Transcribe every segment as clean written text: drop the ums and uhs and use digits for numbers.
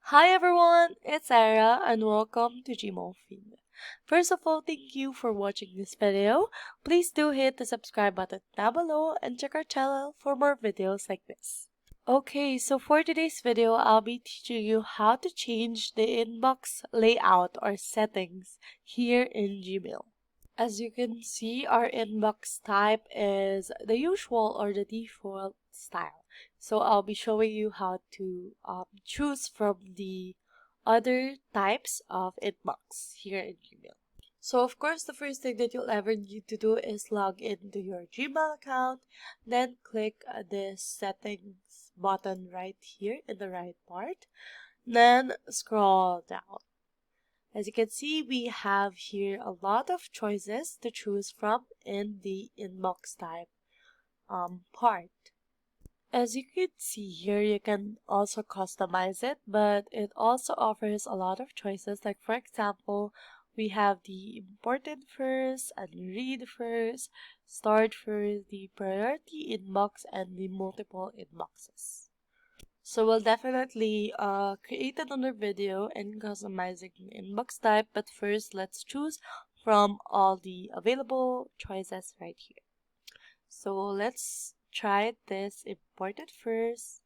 Hi everyone, it's Sarah and welcome to gmailfiend. First of all, thank you for watching this video. Please do hit the subscribe button down below and check our channel for more videos like this. Okay, so for today's video, I'll be teaching you how to change the inbox layout or settings here in Gmail. As you can see, our inbox type is the usual or the default style. So I'll be showing you how to choose from the other types of inbox here in Gmail. So of course, the first thing that you'll ever need to do is log into your Gmail account, then click this settings button right here in the right part, then scroll down. As you can see, we have here a lot of choices to choose from in the inbox type part. As you can see here, you can also customize it, but it also offers a lot of choices. Like for example, we have the important first, and read first, start first, the priority inbox, and the multiple inboxes. So we'll definitely create another video in customizing inbox type, but first let's choose from all the available choices right here. So let's try this imported first.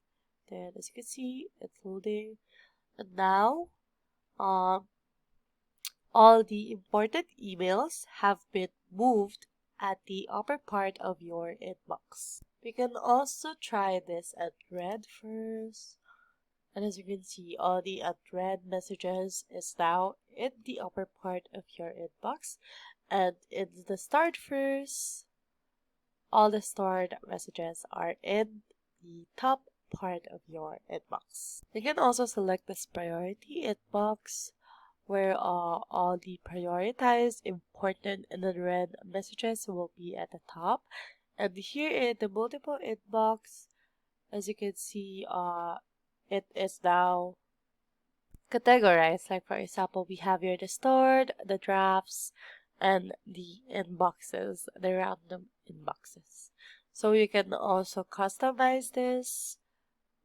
Then as you can see, it's loading. And now all the imported emails have been moved at the upper part of your inbox. We can also try this at red first. And as you can see, all the unread messages is now in the upper part of your inbox. And in the start first, all the stored messages are in the top part of your inbox. You can also select this priority inbox where all the prioritized, important, and unread messages will be at the top. And here in the multiple inbox, as you can see, it is now categorized. Like for example, we have here the stored, the drafts, and the inboxes, the random inboxes. So you can also customize this,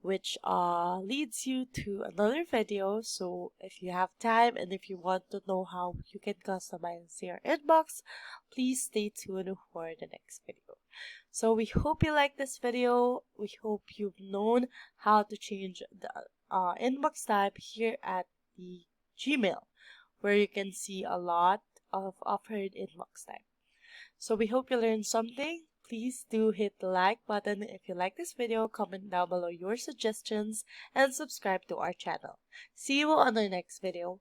which leads you to another video. So if you have time and if you want to know how you can customize your inbox, please stay tuned for the next video. So we hope you like this video. We hope you've known how to change the inbox type here at the Gmail, where you can see a lot of offered inbox type. So we hope you learned something. Please do hit the like button if you like this video, comment down below your suggestions, and subscribe to our channel. See you on the next video.